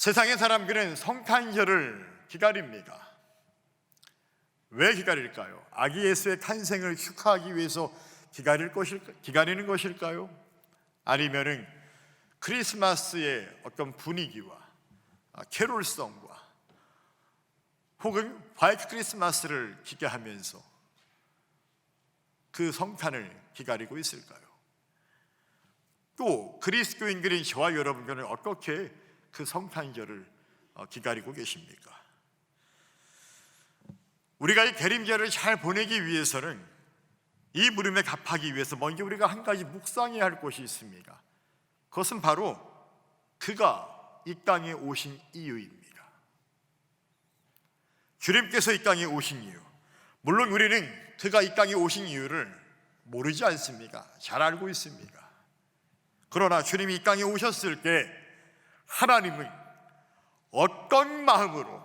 세상의 사람들은 성탄절을 기다립니다. 왜 기다릴까요? 아기 예수의 탄생을 축하하기 위해서 기다리는 것일까요? 아니면은 크리스마스의 어떤 분위기와 캐롤성과 혹은 화이트 크리스마스를 기대하면서 그 성탄을 기다리고 있을까요? 또 그리스도인들인 저와 여러분들은 어떻게 그 성탄절을 기다리고 계십니까? 우리가 이 계림절을 잘 보내기 위해서는, 이 물음에 답하기 위해서 먼저 우리가 한 가지 묵상해야 할 것이 있습니다. 그것은 바로 그가 이 땅에 오신 이유입니다. 주님께서 이 땅에 오신 이유, 물론 우리는 그가 이 땅에 오신 이유를 모르지 않습니까? 잘 알고 있습니다. 그러나 주님이 이 땅에 오셨을 때 하나님은 어떤 마음으로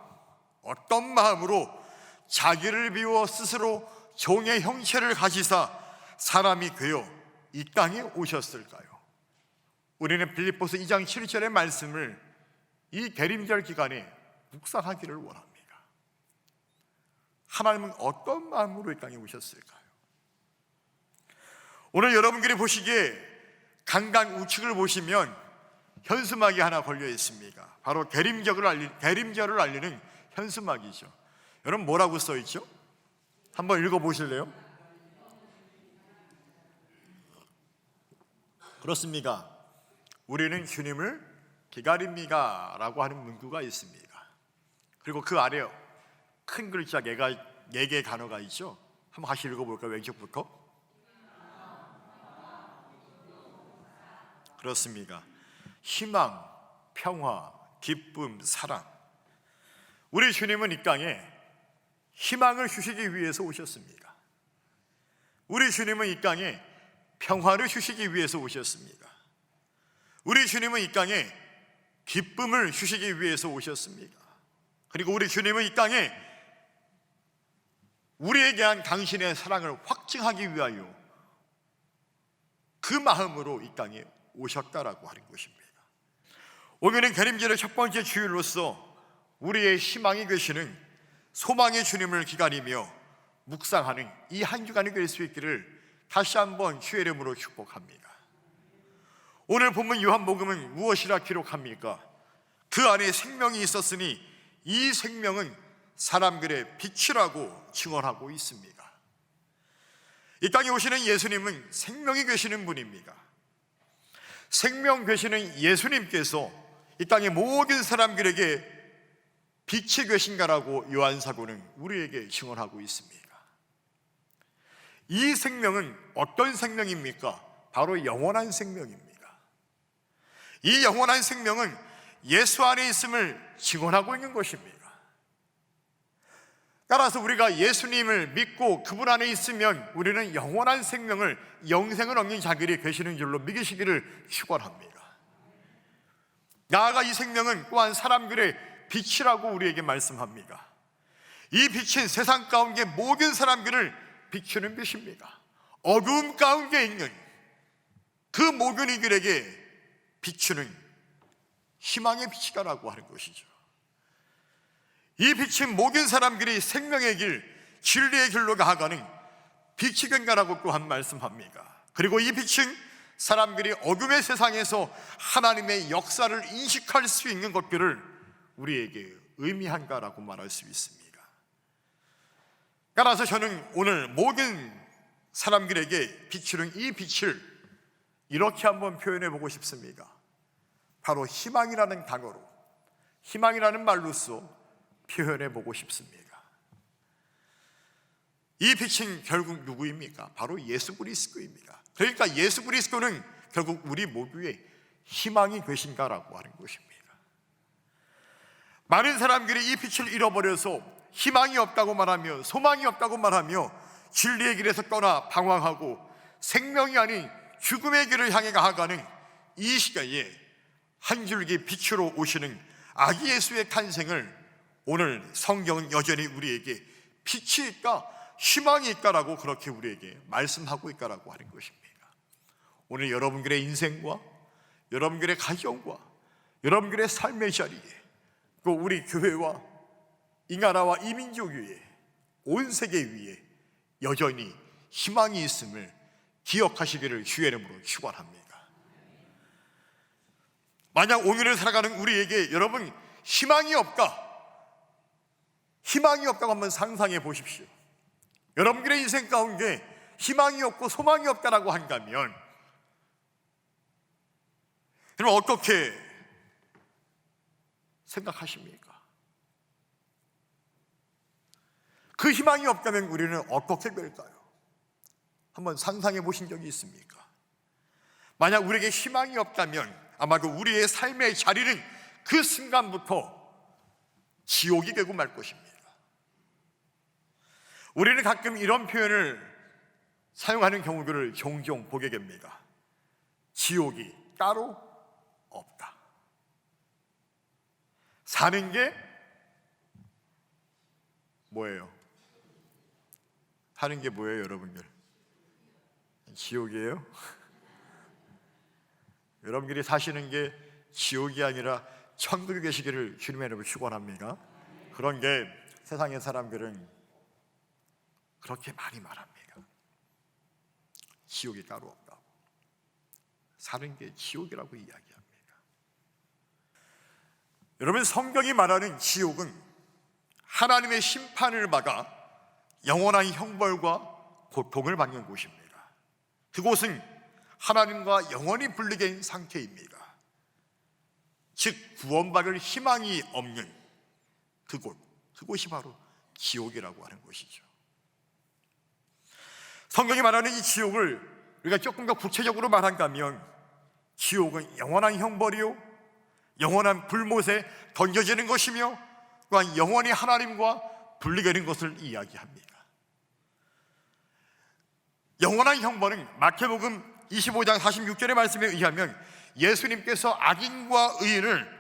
자기를 비워 스스로 종의 형체를 가지사 사람이 되어 이 땅에 오셨을까요? 우리는 빌립보서 2장 7절의 말씀을 이 계림절 기간에 묵상하기를 원합니다. 하나님은 어떤 마음으로 이 땅에 오셨을까요? 오늘 여러분들이 보시기에 강당 우측을 보시면 현수막이 하나 걸려 있습니다. 바로 계림절을 알리는 현수막이죠. 여러분, 뭐라고 써 있죠? 한번 읽어 보실래요? 그렇습니다. 우리는 주님을 기다립니다 라고 하는 문구가 있습니다. 그리고 그 아래 큰 글자 4개의 단어가 있죠. 한번 같이 읽어볼까요? 왼쪽부터. 그렇습니다. 희망, 평화, 기쁨, 사랑. 우리 주님은 이 땅에 희망을 주시기 위해서 오셨습니다. 우리 주님은 이 땅에 평화를 주시기 위해서 오셨습니다. 우리 주님은 이 땅에 기쁨을 주시기 위해서 오셨습니다. 그리고 우리 주님은 이 땅에 우리에게 대한 당신의 사랑을 확증하기 위하여 그 마음으로 이 땅에 오셨다라고 하는 것입니다. 오늘은 계림절의 첫 번째 주일로서 우리의 희망이 되시는 소망의 주님을 기다리며 묵상하는 이 한 주간이 될 수 있기를 다시 한번 주의 이름으로 축복합니다. 오늘 본문 요한복음은 무엇이라 기록합니까? 그 안에 생명이 있었으니 이 생명은 사람들의 빛이라고 증언하고 있습니다. 이 땅에 오시는 예수님은 생명이 되시는 분입니다. 생명 되시는 예수님께서 이 땅의 모든 사람들에게 빛이 되신가라고 요한사도는 우리에게 증언하고 있습니다. 이 생명은 어떤 생명입니까? 바로 영원한 생명입니다. 이 영원한 생명은 예수 안에 있음을 증언하고 있는 것입니다. 따라서 우리가 예수님을 믿고 그분 안에 있으면 우리는 영원한 생명을, 영생을 얻는 자들이 되시는 줄로 믿으시기를 축원합니다. 나아가 이 생명은 또한 사람들의 빛이라고 우리에게 말씀합니다. 이 빛은 세상 가운데 모든 사람들을 비추는 빛입니다. 어두움 가운데 있는 그 모든 이들에게 비추는 희망의 빛이다라고 하는 것이죠. 이 빛은 모든 사람들이 생명의 길, 진리의 길로 나아가는 빛이 된다라고 또한 말씀합니다. 그리고 이 빛은 사람들이 어둠의 세상에서 하나님의 역사를 인식할 수 있는 것들을 우리에게 의미한다라고 말할 수 있습니다. 따라서 저는 오늘 모든 사람들에게 비추는 이 빛을 이렇게 한번 표현해 보고 싶습니다. 바로 희망이라는 단어로, 희망이라는 말로써 표현해 보고 싶습니다. 이 빛은 결국 누구입니까? 바로 예수 그리스도입니다. 그러니까 예수 그리스도는 결국 우리 모두의 희망이 되신다라고 하는 것입니다. 많은 사람들이 이 빛을 잃어버려서 희망이 없다고 말하며 소망이 없다고 말하며 진리의 길에서 떠나 방황하고 생명이 아닌 죽음의 길을 향해 나아가는 이 시간에 한 줄기 빛으로 오시는 아기 예수의 탄생을 오늘 성경은 여전히 우리에게 빛이 있다, 희망이 있다라고 그렇게 우리에게 말씀하고 있다라고 하는 것입니다. 오늘 여러분들의 인생과 여러분들의 가정과 여러분들의 삶의 자리에 또 우리 교회와 이 나라와 이 민족 위에, 온 세계 위에 여전히 희망이 있음을 기억하시기를 주의 이름으로 축원합니다. 만약 오늘을 살아가는 우리에게 여러분 희망이 없다, 희망이 없다고 한번 상상해 보십시오. 여러분들의 인생 가운데 희망이 없고 소망이 없다라고 한다면 그럼 어떻게 생각하십니까? 그 희망이 없다면 우리는 어떻게 될까요? 한번 상상해 보신 적이 있습니까? 만약 우리에게 희망이 없다면 아마도 우리의 삶의 자리는 그 순간부터 지옥이 되고 말 것입니다. 우리는 가끔 이런 표현을 사용하는 경우들을 종종 보게 됩니다. 지옥이 따로 없다. 사는 게 뭐예요? 사는 게 뭐예요, 여러분들? 지옥이에요? 여러분들이 사시는 게 지옥이 아니라 천국에 계시기를 주님의 이름으로 축원합니다. 그런 게 세상의 사람들은 그렇게 많이 말합니다. 지옥이 따로 없다고. 사는 게 지옥이라고 이야기합니다. 여러분, 성경이 말하는 지옥은 하나님의 심판을 받아 영원한 형벌과 고통을 받는 곳입니다. 그곳은 하나님과 영원히 분리된 상태입니다. 즉 구원받을 희망이 없는 그곳이 바로 지옥이라고 하는 것이죠. 성경이 말하는 이 지옥을 우리가 조금 더 구체적으로 말한다면 지옥은 영원한 형벌이요, 영원한 불못에 던져지는 것이며 또한 영원히 하나님과 분리되는 것을 이야기합니다. 영원한 형벌은 마태복음 25장 46절의 말씀에 의하면 예수님께서 악인과 의인을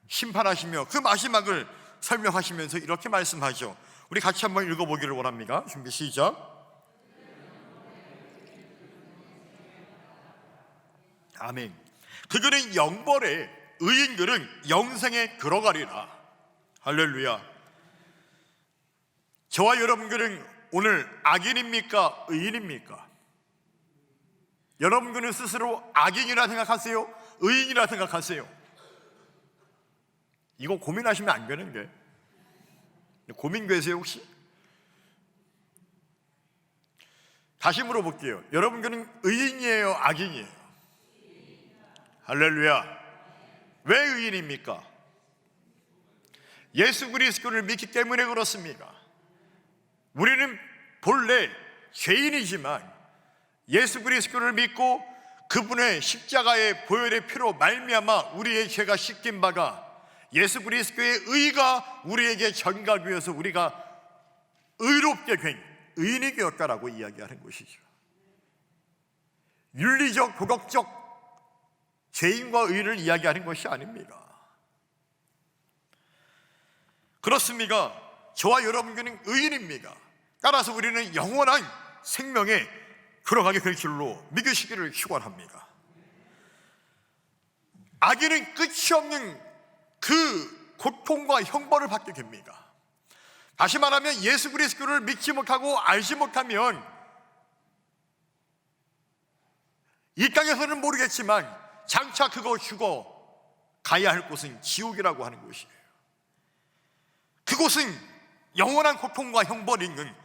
심판하시며 그 마지막을 설명하시면서 이렇게 말씀하죠. 우리 같이 한번 읽어보기를 원합니다. 준비 시작. 아멘. 그들은 영벌에, 의인들은 영생에 들어가리라. 할렐루야. 저와 여러분들은 오늘 악인입니까? 의인입니까? 여러분들은 스스로 악인이라 생각하세요? 의인이라 생각하세요? 이거 고민하시면 안 되는 게, 고민 되세요 혹시? 다시 물어볼게요. 여러분들은 의인이에요? 악인이에요? 할렐루야. 왜 의인입니까? 예수 그리스도를 믿기 때문에 그렇습니다. 우리는 본래 죄인이지만 예수 그리스도를 믿고 그분의 십자가의 보혈의 피로 말미암아 우리의 죄가 씻긴 바가 예수 그리스도의 의가 우리에게 전가되어서 우리가 의롭게 된 의인이 되었다라고 이야기하는 것이죠. 윤리적, 도덕적 죄인과 의인을 이야기하는 것이 아닙니다. 그렇습니까? 저와 여러분들은 의인입니다. 따라서 우리는 영원한 생명에 들어가게 될 줄로 믿으시기를 축원합니다. 악인은 끝이 없는 그 고통과 형벌을 받게 됩니다. 다시 말하면 예수 그리스도를 믿지 못하고 알지 못하면 이 땅에서는 모르겠지만 장차 그거 죽어 가야 할 곳은 지옥이라고 하는 것이에요. 그곳은 영원한 고통과 형벌이 있는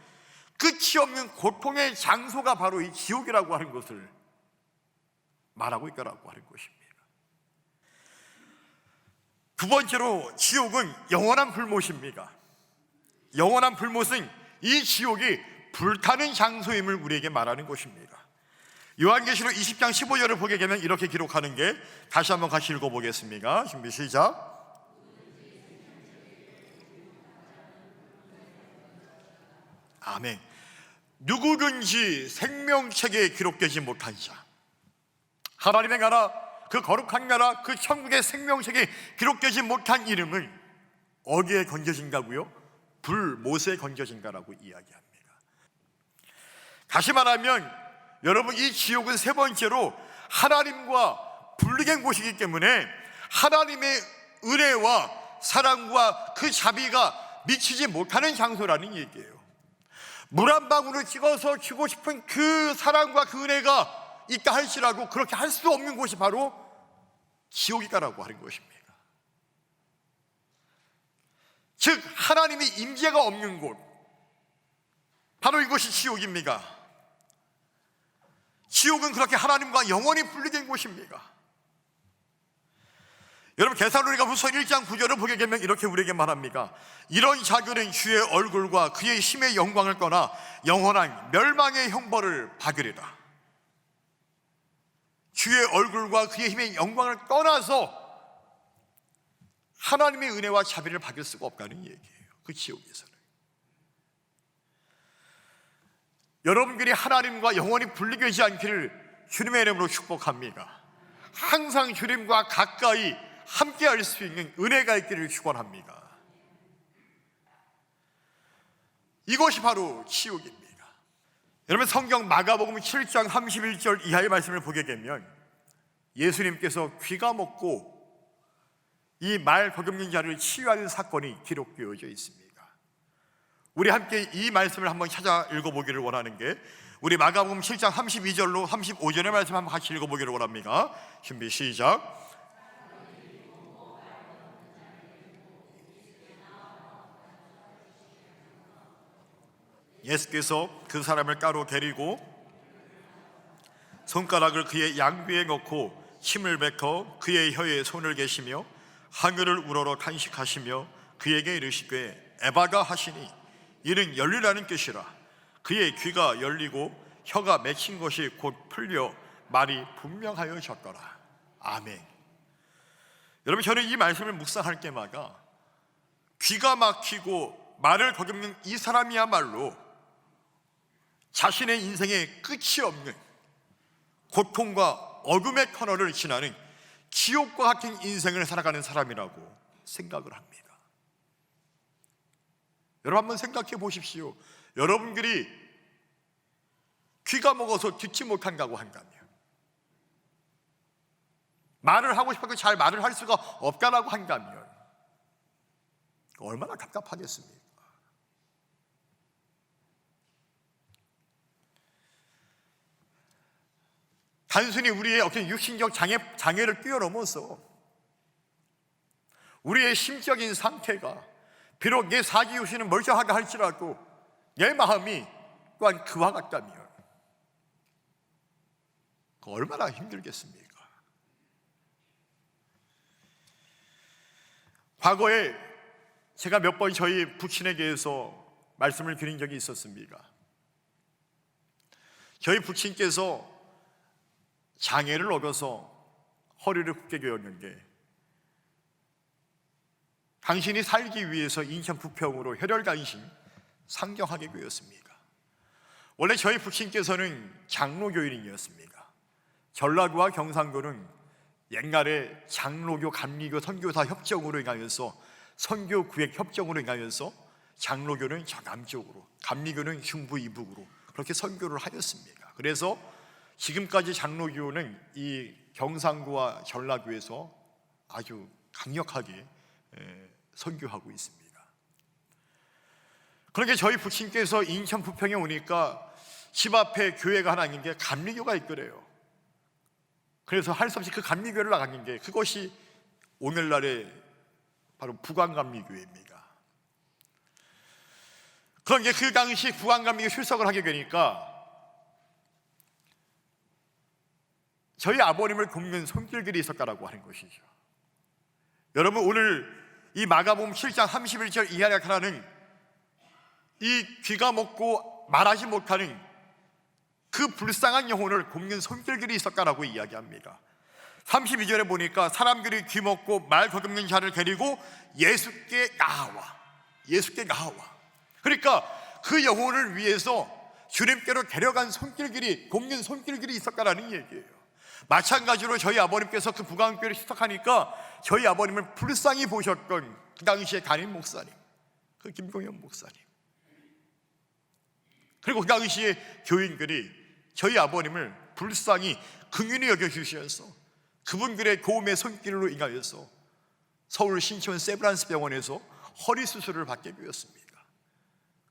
끝이 없는 고통의 장소가 바로 이 지옥이라고 하는 것을 말하고 있다라고 하는 것입니다. 두 번째로 지옥은 영원한 불못입니다. 영원한 불못은 이 지옥이 불타는 장소임을 우리에게 말하는 것입니다. 요한계시록 20장 15절을 보게 되면 이렇게 기록하는 게, 다시 한번 같이 읽어보겠습니다. 준비 시작. 아멘. 누구든지 생명책에 기록되지 못한 자, 하나님의 나라, 그 거룩한 나라, 그 천국의 생명책에 기록되지 못한 이름은 어디에 건져진다고요? 불못에 건져진다라고 이야기합니다. 다시 말하면 여러분, 이 지옥은 세 번째로 하나님과 분리된 곳이기 때문에 하나님의 은혜와 사랑과 그 자비가 미치지 못하는 장소라는 얘기예요. 물 한 방울을 찍어서 주고 싶은 그 사랑과 그 은혜가 있다 할지라도 그렇게 할 수 없는 곳이 바로 지옥이다라고 하는 것입니다. 즉 하나님의 임재가 없는 곳, 바로 이것이 지옥입니다. 지옥은 그렇게 하나님과 영원히 분리된 곳입니다. 여러분 데살로니가후서 1장 9절을 보게 되면 이렇게 우리에게 말합니다. 이런 자들은 주의 얼굴과 그의 힘의 영광을 떠나 영원한 멸망의 형벌을 받으리라. 주의 얼굴과 그의 힘의 영광을 떠나서 하나님의 은혜와 자비를 받을 수가 없다는 얘기예요. 그 지옥에서는 여러분들이 하나님과 영원히 분리되지 않기를 주님의 이름으로 축복합니다. 항상 주님과 가까이 함께할 수 있는 은혜가 있기를 축원합니다. 이것이 바로 지옥입니다. 여러분 성경 마가복음 7장 31절 이하의 말씀을 보게 되면 예수님께서 귀가 먹고 이 말 버금는 자를 치유하는 사건이 기록되어져 있습니다. 우리 함께 이 말씀을 한번 찾아 읽어보기를 원하는 게 우리 마가복음 7장 32절로 35절의 말씀 한번 같이 읽어보기를 원합니다. 준비 시작. 예수께서 그 사람을 따로 데리고 손가락을 그의 양귀에 넣고 침을 뱉어 그의 혀에 손을 대시며 하늘을 우러러 탄식하시며 그에게 이르시되 에바가 하시니 이는 열리라는 뜻이라. 그의 귀가 열리고 혀가 맺힌 것이 곧 풀려 말이 분명하여졌더라. 아멘. 여러분 저는 이 말씀을 묵상할 때마다 귀가 막히고 말을 더듬는 이 사람이야말로 자신의 인생에 끝이 없는 고통과 어둠의 터널을 지나는 지옥과 같은 인생을 살아가는 사람이라고 생각을 합니다. 여러분 한번 생각해 보십시오. 여러분들이 귀가 먹어서 듣지 못한다고 한다면, 말을 하고 싶어도 잘 말을 할 수가 없다라고 한다면 얼마나 답답하겠습니까? 단순히 우리의 어떤 육신적 장애를 뛰어넘어서 우리의 심적인 상태가 비록 내 사지유신은 멀쩡하게 할지라도 내 마음이 또한 그와 같다면 얼마나 힘들겠습니까? 과거에 제가 몇 번 저희 부친에게서 말씀을 드린 적이 있었습니다. 저희 부친께서 장애를 얻어서 허리를 굽게 되었는데 당신이 살기 위해서 인천 부평으로 혈혈단신 상경하게 되었습니다. 원래 저희 부친께서는 장로교인이었습니다. 전라도와 경상도는 옛날에 장로교, 감리교, 선교사 협정으로 인하여서 선교 구획 협정으로 인하여서 장로교는 저 남쪽으로, 감리교는 중부 이북으로 그렇게 선교를 하였습니다. 그래서 지금까지 장로교는 이 경상도와 전라도에서 아주 강력하게 선교하고 있습니다. 그렇게 저희 부친께서 인천 부평에 오니까 집 앞에 교회가 하나 있는 게 감리교가 있더래요. 그래서 할 수 없이 그 감리교를 나갔는 게 그것이 오늘날의 바로 북안감리교회입니다. 그런데 그 당시 북안감리교 출석을 하게 되니까 저희 아버님을 돕는 손길들이 있었다라고 하는 것이죠. 여러분 오늘 이 마가복음 7장 31절 이하에 하나는 이 귀가 먹고 말하지 못하는 그 불쌍한 영혼을 돕는 손길들이 있었다라고 이야기합니다. 32절에 보니까 사람들이 귀 먹고 말 더듬는 자를 데리고 예수께 나와. 그러니까 그 영혼을 위해서 주님께로 데려간 손길들이, 돕는 손길들이 있었다라는 얘기예요. 마찬가지로 저희 아버님께서 그 북안교회를 시작하니까 저희 아버님을 불쌍히 보셨던 그 당시의 담임 목사님, 그 김동현 목사님, 그리고 그 당시의 교인들이 저희 아버님을 불쌍히 긍휼히 여겨주셔서 그분들의 도움의 손길로 인하여서 서울 신촌 세브란스 병원에서 허리 수술을 받게 되었습니다.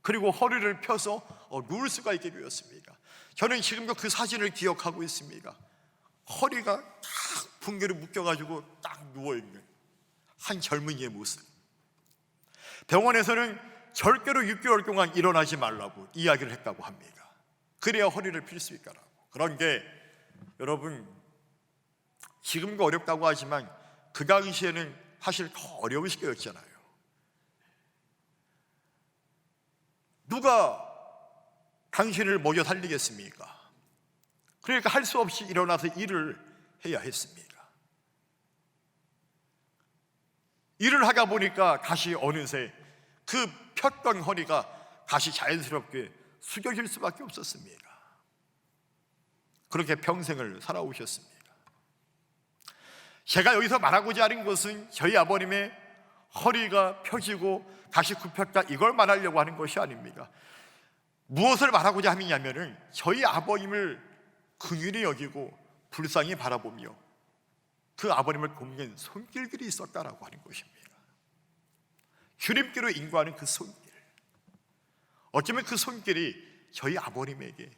그리고 허리를 펴서 누울 수가 있게 되었습니다. 저는 지금도 그 사진을 기억하고 있습니다. 허리가 딱 붕괴로 묶여가지고 딱 누워있는 한 젊은이의 모습. 병원에서는 절대로 6개월 동안 일어나지 말라고 이야기를 했다고 합니다. 그래야 허리를 필 수 있다라고. 그런 게 여러분 지금도 어렵다고 하지만 그 당시에는 사실 더 어려우실 거였잖아요. 누가 당신을 먹여 살리겠습니까? 그러니까 할 수 없이 일어나서 일을 해야 했습니다. 일을 하다 보니까 다시 어느새 그 폈던 허리가 다시 자연스럽게 숙여질 수밖에 없었습니다. 그렇게 평생을 살아오셨습니다. 제가 여기서 말하고자 하는 것은 저희 아버님의 허리가 펴지고 다시 굽혔다 이걸 말하려고 하는 것이 아닙니다. 무엇을 말하고자 하느냐면은 저희 아버님을 긍휼히 여기고 불쌍히 바라보며 그 아버님을 돕는 손길들이 있었다라고 하는 것입니다. 주님께로 인도하는 그 손길, 어쩌면 그 손길이 저희 아버님에게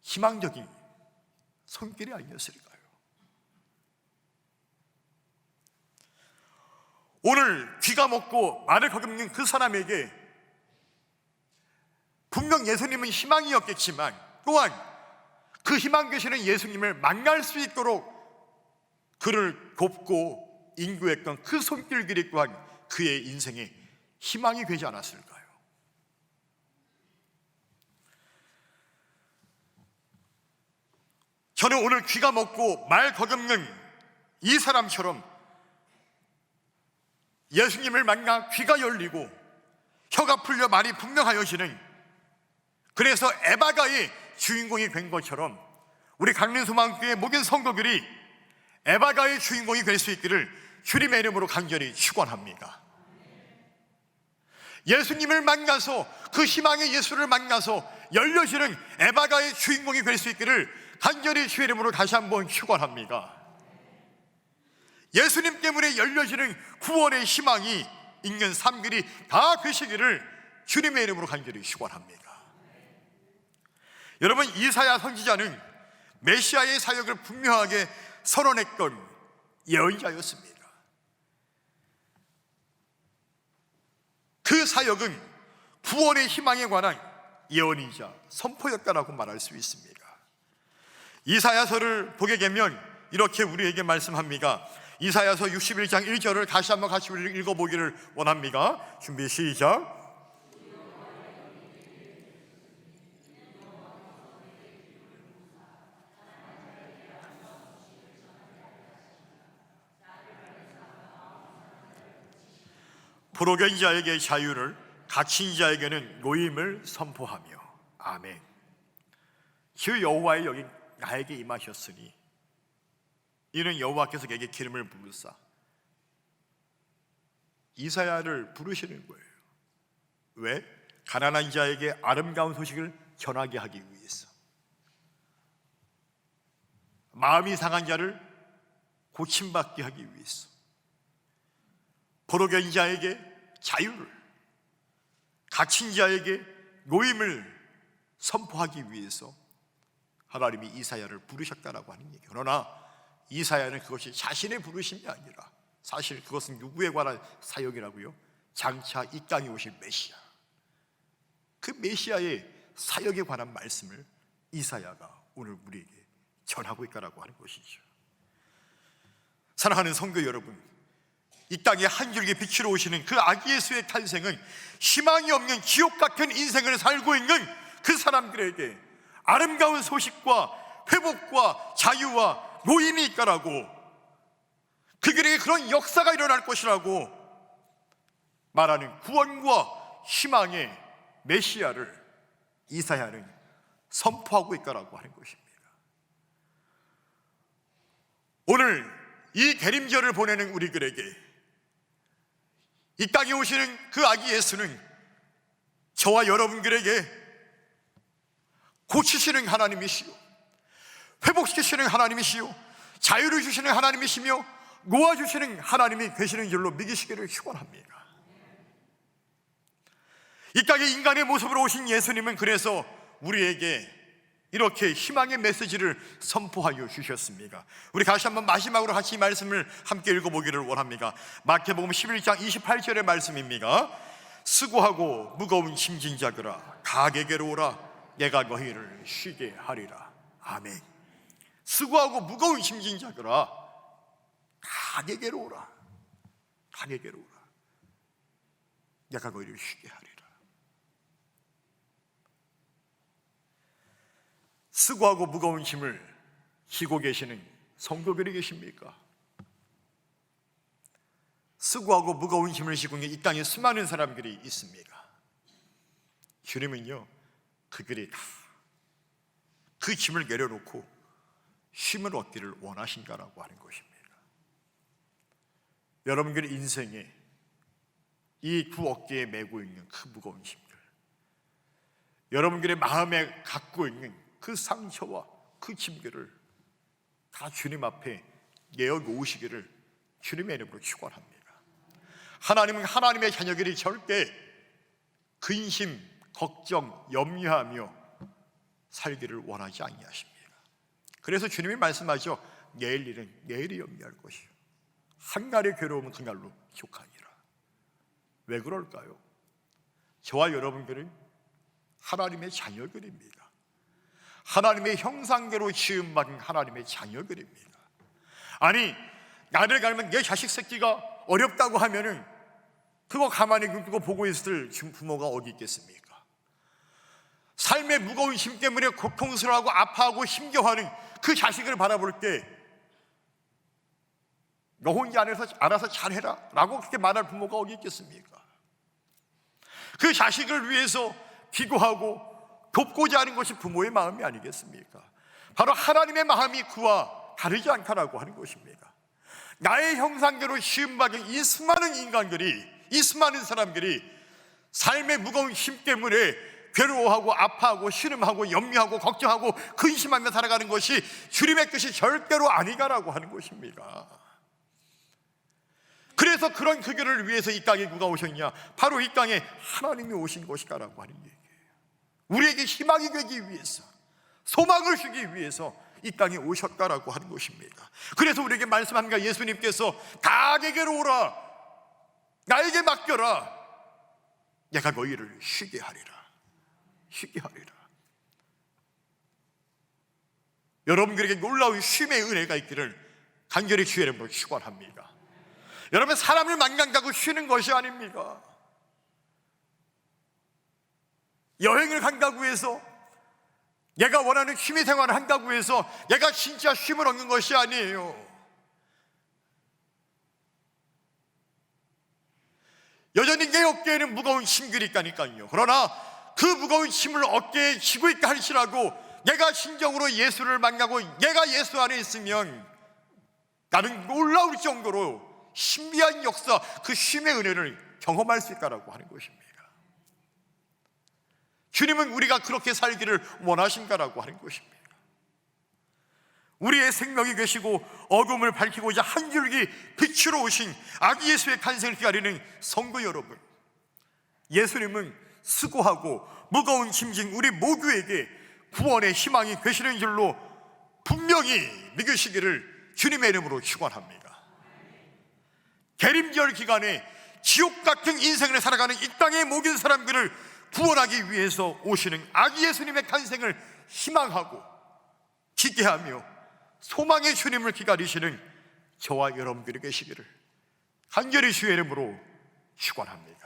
희망적인 손길이 아니었을까요? 오늘 귀가 먹고 말을 거듭는 그 사람에게 분명 예수님은 희망이었겠지만 또한 그 희망 되시는 예수님을 만날 수 있도록 그를 돕고 인도했던 그 손길들이 또한 그의 인생에 희망이 되지 않았을까요? 저는 오늘 귀가 먹고 말 거듭는 이 사람처럼 예수님을 만나 귀가 열리고 혀가 풀려 말이 분명하여지는, 그래서 에바가의 주인공이 된 것처럼 우리 강림소망교회 모든 성도들이 에바가의 주인공이 될 수 있기를 주님의 이름으로 간절히 축원합니다. 예수님을 만나서 그 희망의 예수를 만나서 열려지는 에바가의 주인공이 될 수 있기를 간절히 주의 이름으로 다시 한번 축원합니다. 예수님 때문에 열려지는 구원의 희망이 있는 삶들이 다 되시기를 주님의 이름으로 간절히 축원합니다. 여러분, 이사야 선지자는 메시아의 사역을 분명하게 선언했던 예언자였습니다. 그 사역은 구원의 희망에 관한 예언이자 선포였다라고 말할 수 있습니다. 이사야서를 보게 되면 이렇게 우리에게 말씀합니다. 이사야서 61장 1절을 다시 한번 같이 읽어보기를 원합니다. 준비 시작. 포로된 자에게 자유를, 갇힌 자에게는 노임을 선포하며. 아멘. 주 여호와의 영이 나에게 임하셨으니 이는 여호와께서 내게 기름을 부으사. 이사야를 부르시는 거예요. 왜? 가난한 자에게 아름다운 소식을 전하게 하기 위해서, 마음이 상한 자를 고침받게 하기 위해서, 포로된 자에게 자유를, 갇힌 자에게 노임을 선포하기 위해서 하나님이 이사야를 부르셨다라고 하는 얘기예요. 그러나 이사야는 그것이 자신의 부르심이 아니라 사실 그것은 누구에 관한 사역이라고요? 장차 이 땅에 오실 메시아, 그 메시아의 사역에 관한 말씀을 이사야가 오늘 우리에게 전하고 있다라고 하는 것이죠. 사랑하는 성도 여러분, 이 땅에 한 줄기 빛으로 오시는 그 아기 예수의 탄생은 희망이 없는 지옥 같은 인생을 살고 있는 그 사람들에게 아름다운 소식과 회복과 자유와 노임이 있다라고, 그들에게 그런 역사가 일어날 것이라고 말하는 구원과 희망의 메시아를 이사야는 선포하고 있다라고 하는 것입니다. 오늘 이 대림절을 보내는 우리들에게 이 땅에 오시는 그 아기 예수는 저와 여러분들에게 고치시는 하나님이시요, 회복시키시는 하나님이시요, 자유를 주시는 하나님이시며 놓아주시는 하나님이 계시는 줄로 믿으시기를 축원합니다. 이 땅에 인간의 모습으로 오신 예수님은 그래서 우리에게 이렇게 희망의 메시지를 선포하여 주셨습니다. 우리 다시 한번 마지막으로 같이 이 말씀을 함께 읽어보기를 원합니다. 마태복음 11장 28절의 말씀입니다. 수고하고 무거운 짐진 자들아 다 내게로 오라 내가 너희를 쉬게 하리라. 아멘. 수고하고 무거운 짐진 자들아 다 내게로 오라. 다 내게로 오라. 내가 너희를 쉬게 하리라. 수고하고 무거운 짐을 지고 계시는 성도들이 계십니까? 수고하고 무거운 짐을 지고 있는 이 땅에 수많은 사람들이 있습니다. 주님은요, 그들이 다 그 짐을 내려놓고 쉼을 얻기를 원하신다라고 하는 것입니다. 여러분들의 인생에 이 두 어깨에 메고 있는 그 무거운 짐들, 여러분들의 마음에 갖고 있는 그 상처와 그 짐들을 다 주님 앞에 내어놓으시기를 주님의 이름으로 축원합니다. 하나님은 하나님의 자녀들이 절대 근심, 걱정, 염려하며 살기를 원하지 아니하십니다. 그래서 주님이 말씀하죠. 내일 일은 내일이 염려할 것이요 한날의 괴로움은 그날로 족하니라. 왜 그럴까요? 저와 여러분들은 하나님의 자녀들입니다. 하나님의 형상대로 지음받은 하나님의 자녀들입니다. 아니, 나를 닮은 내 자식 새끼가 어렵다고 하면은 그거 가만히 두고 보고 있을 부모가 어디 있겠습니까? 삶의 무거운 힘 때문에 고통스러워하고 아파하고 힘겨워하는 그 자식을 바라볼 때 너 혼자 알아서 잘해라 라고 그렇게 말할 부모가 어디 있겠습니까? 그 자식을 위해서 기도하고 돕고자 하는 것이 부모의 마음이 아니겠습니까? 바로 하나님의 마음이 그와 다르지 않다라고 하는 것입니다. 나의 형상대로 시험받은 이 수많은 인간들이, 이 수많은 사람들이 삶의 무거운 힘 때문에 괴로워하고 아파하고 신음하고 염려하고 걱정하고 근심하며 살아가는 것이 주님의 뜻이 절대로 아니다라고 하는 것입니다. 그래서 그런 그들을 위해서 이 땅에 누가 오셨냐? 바로 이 땅에 하나님이 오신 것이다라고 하는 얘기예요. 우리에게 희망이 되기 위해서, 소망을 주기 위해서 이 땅에 오셨다라고 하는 것입니다. 그래서 우리에게 말씀합니다. 예수님께서 다 내게로 오라, 나에게 맡겨라, 내가 너희를 쉬게 하리라. 쉬게 하리라. 여러분들에게 놀라운 쉼의 은혜가 있기를 간절히 주의 이름으로 축원합니다. 여러분, 사람을 만난다고 쉬는 것이 아닙니다. 여행을 간다고 해서, 내가 원하는 취미 생활을 한다고 해서 내가 진짜 쉼을 얻는 것이 아니에요. 여전히 내 어깨에는 무거운 짐들이 있다니까요. 그러나 그 무거운 짐을 어깨에 지고 있다 할지라도 내가 진정으로 예수를 만나고 내가 예수 안에 있으면 나는 놀라울 정도로 신비한 역사, 그 쉼의 은혜를 경험할 수 있다라고 하는 것입니다. 주님은 우리가 그렇게 살기를 원하신다라고 하는 것입니다. 우리의 생명이 계시고 어둠을 밝히고자 한 줄기 빛으로 오신 아기 예수의 탄생을 기다리는 성도 여러분, 예수님은 수고하고 무거운 짐진 우리 모두에게 구원의 희망이 되시는 줄로 분명히 믿으시기를 주님의 이름으로 축원합니다. 계림절 기간에 지옥 같은 인생을 살아가는 이 땅의 모든 사람들을 구원하기 위해서 오시는 아기 예수님의 탄생을 희망하고 기대하며 소망의 주님을 기다리시는 저와 여러분들이 계시기를 간절히 주의 이름으로 축원합니다.